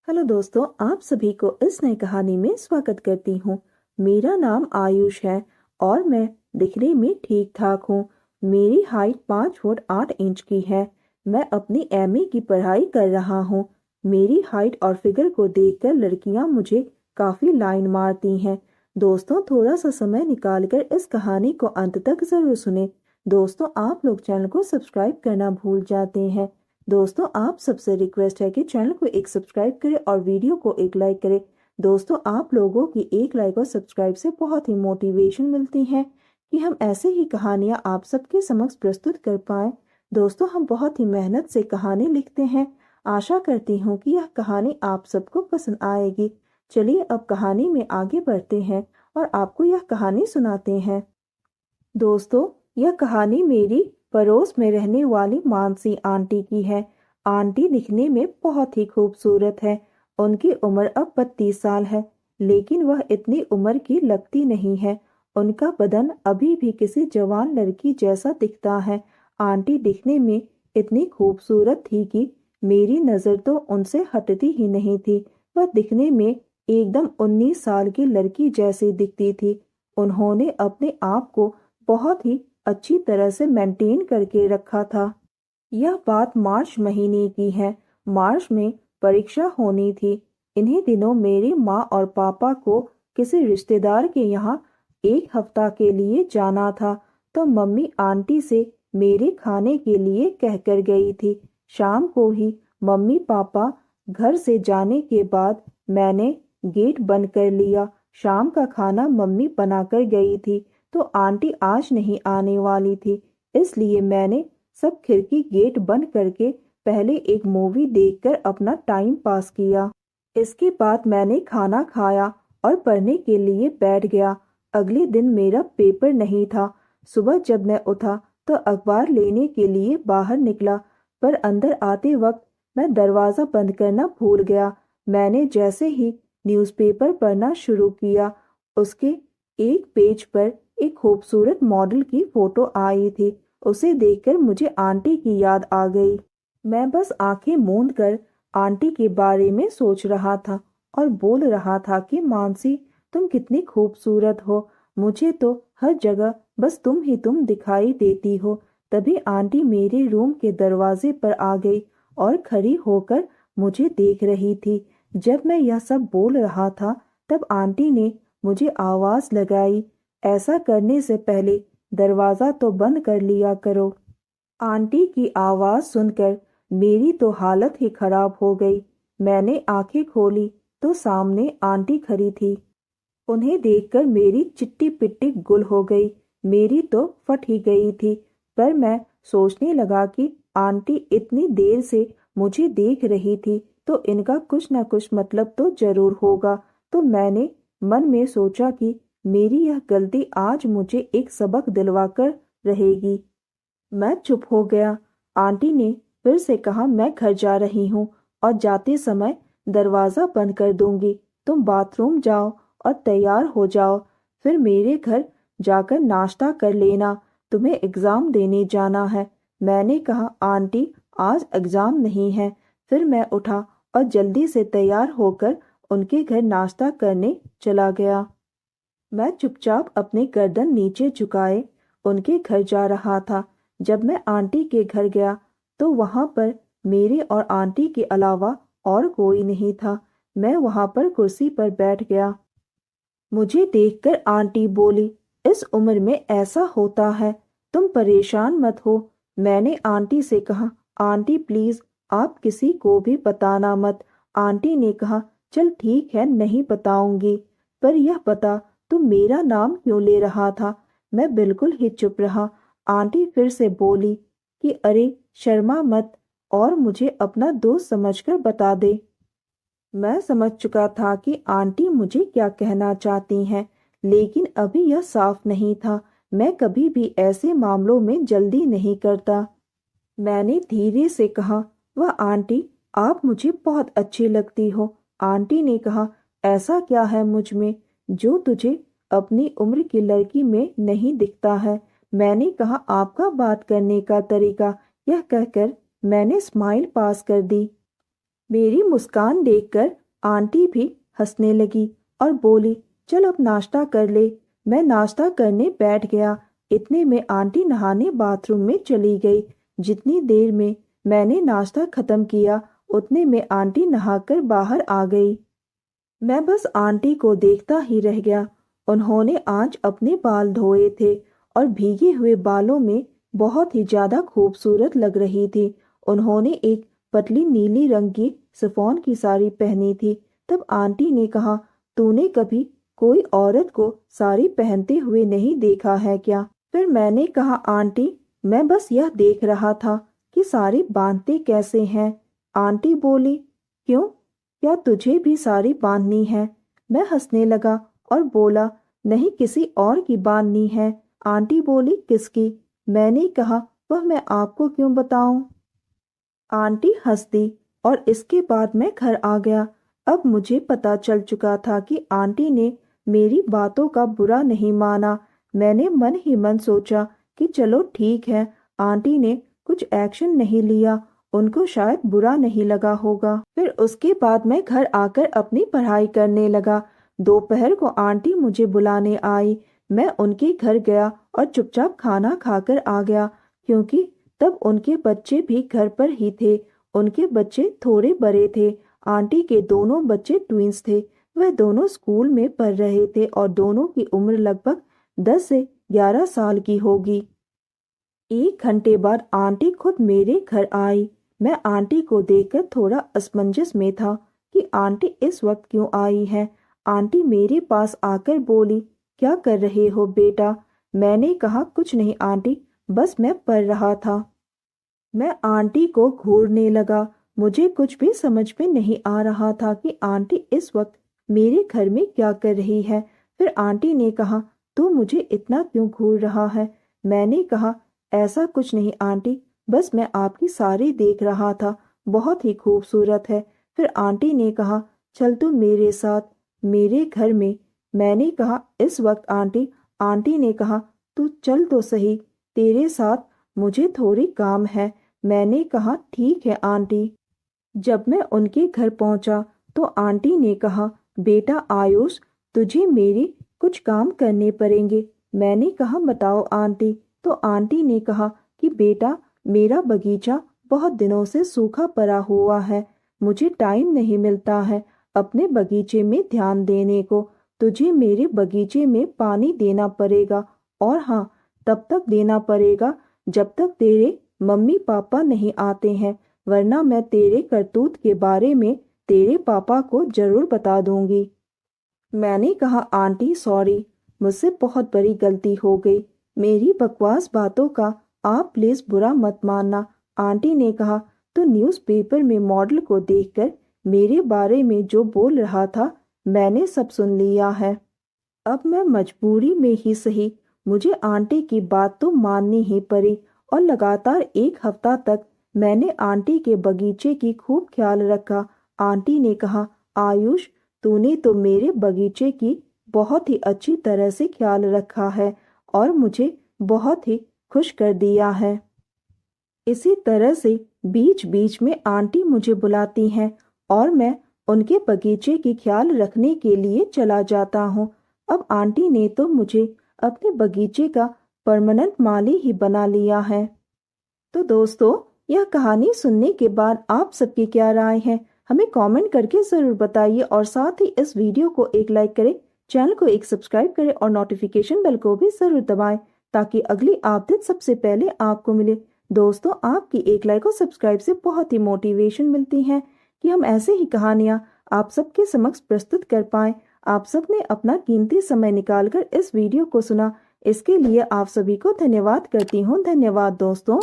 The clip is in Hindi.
हेलो दोस्तों, आप सभी को इस नई कहानी में स्वागत करती हूँ। मेरा नाम आयुष है और मैं दिखने में ठीक ठाक हूँ। मेरी हाइट 5 फुट 8 इंच की है। मैं अपनी एमए की पढ़ाई कर रहा हूँ। मेरी हाइट और फिगर को देखकर लड़कियाँ मुझे काफ़ी लाइन मारती हैं। दोस्तों, थोड़ा सा समय निकालकर इस कहानी को अंत तक ज़रूर सुने। दोस्तों, आप लोग चैनल को सब्सक्राइब करना भूल जाते हैं। दोस्तों, आप सबसे रिक्वेस्ट है कि चैनल को एक सब्सक्राइब करें और वीडियो को एक लाइक करें। दोस्तों, आप लोगों की एक लाइक और सब्सक्राइब से बहुत ही मोटिवेशन मिलती है कि हम ऐसे ही कहानियां आप सबके समक्ष प्रस्तुत कर पाएं। दोस्तों, हम बहुत ही मेहनत से कहानी लिखते हैं। आशा करती हूँ कि यह कहानी आप सबको पसंद आएगी। चलिए अब कहानी में आगे बढ़ते हैं और आपको यह कहानी सुनाते हैं। दोस्तों, यह कहानी मेरी पड़ोस में रहने वाली मानसी आंटी की है। आंटी दिखने में बहुत ही खूबसूरत है। उनकी उम्र अब 32 साल है, लेकिन वह इतनी उम्र की लगती नहीं है। उनका बदन अभी भी किसी जवान लड़की जैसा दिखता है। आंटी दिखने में इतनी खूबसूरत थी कि मेरी नज़र तो उनसे हटती ही नहीं थी। वह दिखने में एकदम 19 साल की लड़की जैसी दिखती थी। उन्होंने अपने आप को बहुत ही अच्छी तरह से मेंटेन करके रखा था। यह बात मार्च महीने की है। मार्च में परीक्षा होनी थी। इन्हीं दिनों मेरी माँ और पापा को किसी रिश्तेदार के यहाँ एक हफ्ता के लिए जाना था, तो मम्मी आंटी से मेरे खाने के लिए कहकर गई थी। शाम को ही मम्मी पापा घर से जाने के बाद मैंने गेट बंद कर लिया। शाम का खाना मम्मी बनाकर गई थी, तो आंटी आज नहीं आने वाली थी, इसलिए मैंने सब खिड़की गेट बंद करके पहले एक मूवी देखकर अपना टाइम पास किया। इसके बाद मैंने खाना खाया और पढ़ने के लिए बैठ गया। अगले दिन मेरा पेपर नहीं था। सुबह जब मैं उठा तो अखबार लेने के लिए बाहर निकला, पर अंदर आते वक्त मैं दरवाज़ा बंद करना भूल गया। मैंने जैसे ही न्यूज़पेपर पढ़ना शुरू किया, उसके एक पेज पर एक खूबसूरत मॉडल की फोटो आई थी। उसे देखकर मुझे आंटी की याद आ गई। मैं बस आंखें मूंद कर आंटी के बारे में सोच रहा था और बोल रहा था कि मानसी, तुम कितनी खूबसूरत हो। मुझे तो हर जगह बस तुम ही तुम दिखाई देती हो। तभी आंटी मेरे रूम के दरवाजे पर आ गई और खड़ी होकर मुझे देख रही थी। जब मैं यह सब बोल रहा था, तब आंटी ने मुझे आवाज लगाई, ऐसा करने से पहले दरवाजा तो बंद कर लिया करो। आंटी की आवाज सुनकर मेरी तो हालत ही खराब हो गई। मैंने आंखें खोली तो सामने आंटी खड़ी थी। उन्हें देखकर मेरी चिट्टी पिट्टी गुल हो गई। मेरी तो फट ही गई थी। पर मैं सोचने लगा कि आंटी इतनी देर से मुझे देख रही थी, तो इनका कुछ ना कुछ मतलब तो जरूर होगा। तो मैंने मन में सोचा कि मेरी यह गलती आज मुझे एक सबक दिलवा कर रहेगी। मैं चुप हो गया। आंटी ने फिर से कहा, मैं घर जा रही हूँ और जाते समय दरवाज़ा बंद कर दूंगी। तुम बाथरूम जाओ और तैयार हो जाओ। फिर मेरे घर जाकर नाश्ता कर लेना। तुम्हें एग्ज़ाम देने जाना है। मैंने कहा, आंटी आज एग्ज़ाम नहीं है। फिर मैं उठा और जल्दी से तैयार होकर उनके घर नाश्ता करने चला गया। मैं चुपचाप अपनी गर्दन नीचे झुकाए उनके घर जा रहा था। जब मैं आंटी के घर गया तो वहां पर मेरे और आंटी के अलावा और कोई नहीं था। मैं वहां पर कुर्सी पर बैठ गया। मुझे देखकर आंटी बोली, इस उम्र में ऐसा होता है, तुम परेशान मत हो। मैंने आंटी से कहा, आंटी प्लीज आप किसी को भी बताना मत। आंटी ने कहा, चल ठीक है, नहीं बताऊंगी। पर यह बता, तुम मेरा नाम क्यों ले रहा था? मैं बिल्कुल ही चुप रहा। आंटी फिर से बोली कि अरे शर्मा मत और मुझे अपना दोस्त समझकर बता दे। मैं समझ चुका था कि आंटी मुझे क्या कहना चाहती हैं, लेकिन अभी यह साफ नहीं था। मैं कभी भी ऐसे मामलों में जल्दी नहीं करता। मैंने धीरे से कहा, वह आंटी आप मुझे बहुत अच्छी लगती हो। आंटी ने कहा, ऐसा क्या है मुझ में जो तुझे अपनी उम्र की लड़की में नहीं दिखता है? मैंने कहा, आपका बात करने का तरीका। यह कहकर मैंने स्माइल पास कर दी। मेरी मुस्कान देखकर आंटी भी हंसने लगी और बोली, चल अब नाश्ता कर ले। मैं नाश्ता करने बैठ गया। इतने में आंटी नहाने बाथरूम में चली गई। जितनी देर में मैंने नाश्ता खत्म किया उतने में आंटी नहाकर बाहर आ गई। मैं बस आंटी को देखता ही रह गया। उन्होंने आज अपने बाल धोए थे और भीगे हुए बालों में बहुत ही ज्यादा खूबसूरत लग रही थी। उन्होंने एक पतली नीली रंग की शिफॉन की साड़ी पहनी थी। तब आंटी ने कहा, तूने कभी कोई औरत को साड़ी पहनते हुए नहीं देखा है क्या? फिर मैंने कहा, आंटी मैं बस यह देख रहा था कि साड़ी बांधते कैसे हैं। आंटी बोली, क्यों, क्या तुझे भी साड़ी बांधनी है? मैं हंसने लगा और बोला, नहीं किसी और की बांधनी है। आंटी बोली, किसकी? मैंने कहा, वह मैं आपको क्यों बताऊं? आंटी हंस दी और इसके बाद मैं घर आ गया। अब मुझे पता चल चुका था कि आंटी ने मेरी बातों का बुरा नहीं माना। मैंने मन ही मन सोचा कि चलो ठीक है, आंटी ने कुछ एक्शन नहीं लिया, उनको शायद बुरा नहीं लगा होगा। फिर उसके बाद मैं घर आकर अपनी पढ़ाई करने लगा। दोपहर को आंटी मुझे बुलाने आई। मैं उनके घर गया और चुपचाप खाना खाकर आ गया, क्योंकि तब उनके बच्चे भी घर पर ही थे। उनके बच्चे थोड़े बड़े थे। आंटी के दोनों बच्चे ट्विंस थे। वह दोनों स्कूल में पढ़ रहे थे और दोनों की उम्र लगभग 10 से 11 साल की होगी। 1 घंटे बाद आंटी खुद मेरे घर आई। मैं आंटी को देखकर थोड़ा असमंजस में था कि आंटी इस वक्त क्यों आई है। आंटी मेरे पास आकर बोली, क्या कर रहे हो बेटा? मैंने कहा, कुछ नहीं आंटी, बस मैं पढ़ रहा था। मैं आंटी को घूरने लगा। मुझे कुछ भी समझ में नहीं आ रहा था कि आंटी इस वक्त मेरे घर में क्या कर रही है। फिर आंटी ने कहा, तू मुझे इतना क्यों घूर रहा है? मैंने कहा, ऐसा कुछ नहीं आंटी, बस मैं आपकी साड़ी देख रहा था, बहुत ही खूबसूरत है। फिर आंटी ने कहा, चल तू मेरे साथ मेरे घर में। मैंने कहा, इस वक्त आंटी? आंटी ने कहा, तू चल तो सही, तेरे साथ मुझे थोड़ी काम है। मैंने कहा, ठीक है आंटी। जब मैं उनके घर पहुंचा तो आंटी ने कहा, बेटा आयुष, तुझे मेरे कुछ काम करने पड़ेंगे। मैंने कहा, बताओ आंटी। तो आंटी ने कहा कि बेटा, मेरा बगीचा बहुत दिनों से सूखा पड़ा हुआ है। मुझे टाइम नहीं मिलता है अपने बगीचे में ध्यान देने को। तुझे मेरे बगीचे में पानी देना पड़ेगा, और हाँ, तब तक देना पड़ेगा जब तक तेरे मम्मी पापा नहीं आते हैं, वरना मैं तेरे करतूत के बारे में तेरे पापा को जरूर बता दूंगी। मैंने कहा, आंटी सॉरी, मुझसे बहुत बड़ी गलती हो गई। मेरी बकवास बातों का आप प्लीज बुरा मत मानना। आंटी ने कहा, तो न्यूज़पेपर में मॉडल को देखकर मेरे बारे में जो बोल रहा था, मैंने सब सुन लिया है। अब मैं मजबूरी में ही सही, मुझे आंटी की बात तो माननी ही पड़ी। और लगातार 1 हफ्ता तक मैंने आंटी के बगीचे की खूब ख्याल रखा। आंटी ने कहा, आयुष, तूने तो मेरे बगीचे की बहुत ही अच्छी तरह से ख्याल रखा है और मुझे बहुत ही खुश कर दिया है। इसी तरह से बीच बीच में आंटी मुझे बुलाती हैं और मैं उनके बगीचे की ख्याल रखने के लिए चला जाता हूँ। अब आंटी ने तो मुझे अपने बगीचे का परमानेंट माली ही बना लिया है। तो दोस्तों, यह कहानी सुनने के बाद आप सबकी क्या राय है, हमें कमेंट करके ज़रूर बताइए। और साथ ही इस वीडियो को एक लाइक करें, चैनल को एक सब्सक्राइब करें और नोटिफिकेशन बेल को भी ज़रूर दबाएं, ताकि अगली अपडेट सबसे पहले आपको मिले। दोस्तों, आपकी एक लाइक और सब्सक्राइब से बहुत ही मोटिवेशन मिलती है कि हम ऐसे ही कहानियाँ आप सबके समक्ष प्रस्तुत कर पाएं। आप सब ने अपना कीमती समय निकालकर इस वीडियो को सुना, इसके लिए आप सभी को धन्यवाद करती हूँ। धन्यवाद दोस्तों।